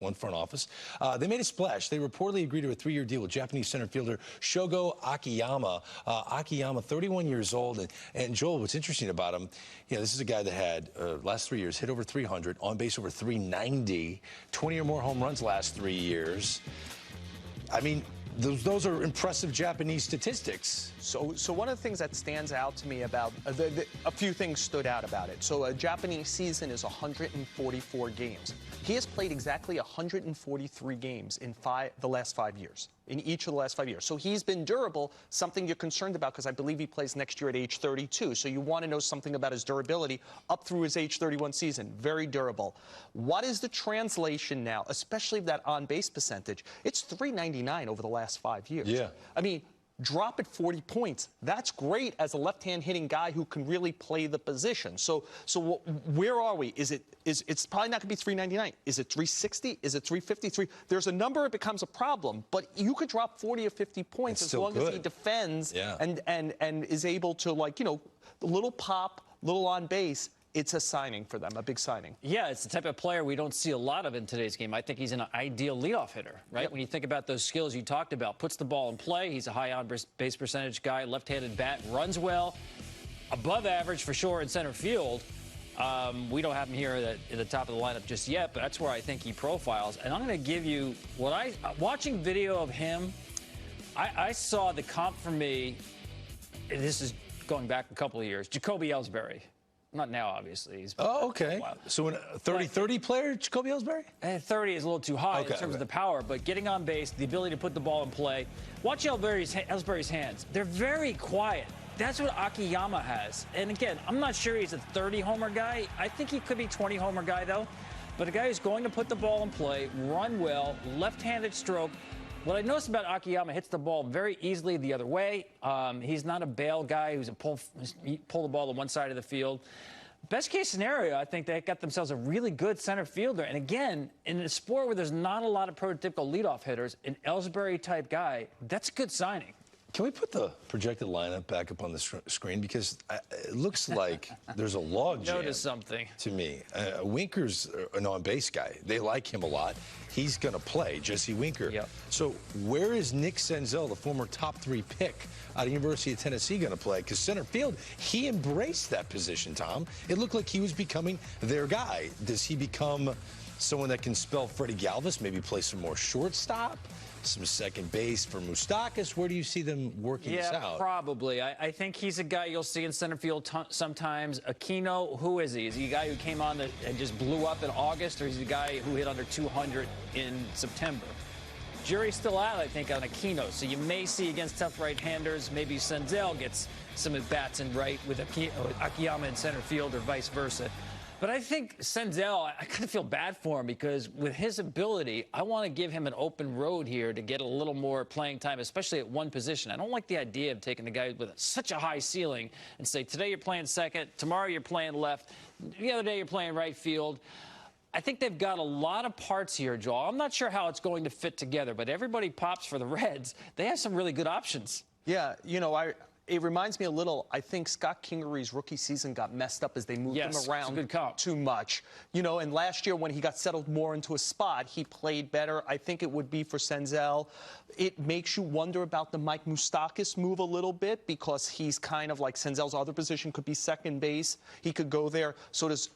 one front office. They made a splash. They reportedly agreed to a 3-year deal with Japanese center fielder Shogo Akiyama. Akiyama, 31 years old. And Joel, what's interesting about him, this is a guy that had, last 3 years, hit over 300, on base over 390, 20 or more home runs last 3 years. I mean, those are impressive Japanese statistics. So one of the things that stands out to me about, a few things stood out about it. So a Japanese season is 144 games. He has played exactly 143 games in the last 5 years, in each of the last 5 years. So he's been durable, something you're concerned about because I believe he plays next year at age 32. So you want to know something about his durability up through his age 31 season. Very durable. What is the translation now, especially that on-base percentage? It's 399 over the last 5 years. Yeah. I mean, drop at 40 points. That's great as a left-hand hitting guy who can really play the position. So where are we? It's probably not going to be 399. Is it 360? Is it 353? There's a number it becomes a problem, but you could drop 40 or 50 points as long as he defends and is able to, little pop, little on base. It's a signing for them, a big signing. Yeah, it's the type of player we don't see a lot of in today's game. I think he's an ideal leadoff hitter, right? Yep. When you think about those skills you talked about, puts the ball in play. He's a high on-base percentage guy, left-handed bat, runs well, above average for sure in center field. We don't have him here at the top of the lineup just yet, but that's where I think he profiles. And I'm going to give you watching video of him, I saw the comp for me, this is going back a couple of years, Jacoby Ellsbury. Not now, obviously. Okay. So a 30-30 player, Jacoby Ellsbury? 30 is a little too high in terms of the power, but getting on base, the ability to put the ball in play. Watch Ellsbury's hands. They're very quiet. That's what Akiyama has. And again, I'm not sure he's a 30-homer guy. I think he could be a 20-homer guy, though. But a guy who's going to put the ball in play, run well, left-handed stroke. What I noticed about Akiyama, hits the ball very easily the other way. He's not a bail guy who's pull the ball to one side of the field. Best case scenario, I think they got themselves a really good center fielder. And again, in a sport where there's not a lot of prototypical leadoff hitters, an Ellsbury-type guy, that's a good signing. Can we put the projected lineup back up on the screen? Because it looks like there's a log jam. Notice something. To me. Winker's an on-base guy. They like him a lot. He's going to play, Jesse Winker. Yep. So where is Nick Senzel, the former top 3 pick out of University of Tennessee, going to play? Because center field, he embraced that position, Tom. It looked like he was becoming their guy. Does he become someone that can spell Freddie Galvis, maybe play some more shortstop? Some second base for Moustakas? Where do you see them working this out? Yeah, probably. I think he's a guy you'll see in center field sometimes. Aquino, who is he? Is he a guy who came on and just blew up in August, or is he a guy who hit under 200 in September? Jury's still out, I think, on Aquino. So you may see against tough right-handers, maybe Senzel gets some at-bats in right with Akiyama in center field or vice versa. But I think Senzel, I kind of feel bad for him because with his ability, I want to give him an open road here to get a little more playing time, especially at one position. I don't like the idea of taking a guy with such a high ceiling and say, today you're playing second, tomorrow you're playing left, the other day you're playing right field. I think they've got a lot of parts here, Joel. I'm not sure how it's going to fit together, but everybody pops for the Reds. They have some really good options. Yeah, it reminds me a little, I think Scott Kingery's rookie season got messed up as they moved him around too much. And last year when he got settled more into a spot, he played better. I think it would be for Senzel. It makes you wonder about the Mike Moustakas move a little bit because he's kind of like Senzel's other position could be second base. He could go there. So does...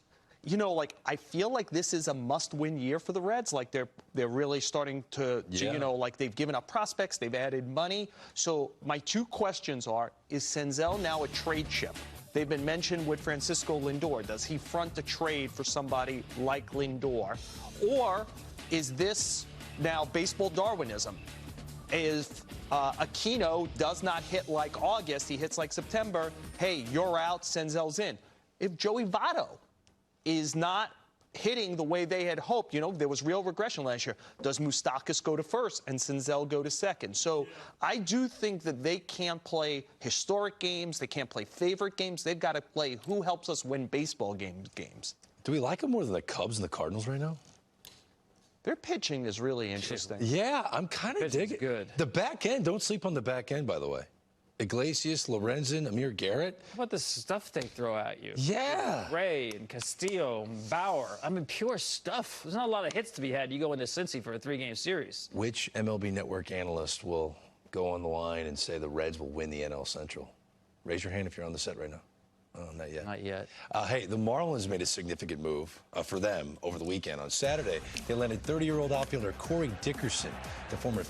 I feel like this is a must-win year for the Reds. Like, they're really starting to they've given up prospects, they've added money. So my 2 questions are, is Senzel now a trade chip? They've been mentioned with Francisco Lindor. Does he front a trade for somebody like Lindor? Or is this now baseball Darwinism? If Aquino does not hit like August, he hits like September, hey, you're out, Senzel's in. If Joey Votto is not hitting the way they had hoped, there was real regression last year. Does Moustakas go to first and Senzel go to second? So I do think that they can't play historic games. They can't play favorite games. They've got to play who helps us win baseball games. Do we like them more than the Cubs and the Cardinals right now? Their pitching is really interesting. Yeah, I'm kind of digging. Good. The back end, don't sleep on the back end, by the way. Iglesias, Lorenzen, Amir Garrett. How about the stuff they throw at you? Yeah. Ray and Castillo and Bauer. I mean, pure stuff. There's not a lot of hits to be had. You go into Cincy for a 3-game series. Which MLB Network analyst will go on the line and say the Reds will win the NL Central? Raise your hand if you're on the set right now. Oh, not yet. Not yet. Hey, the Marlins made a significant move for them over the weekend. On Saturday, they landed 30-year-old outfielder Corey Dickerson, the former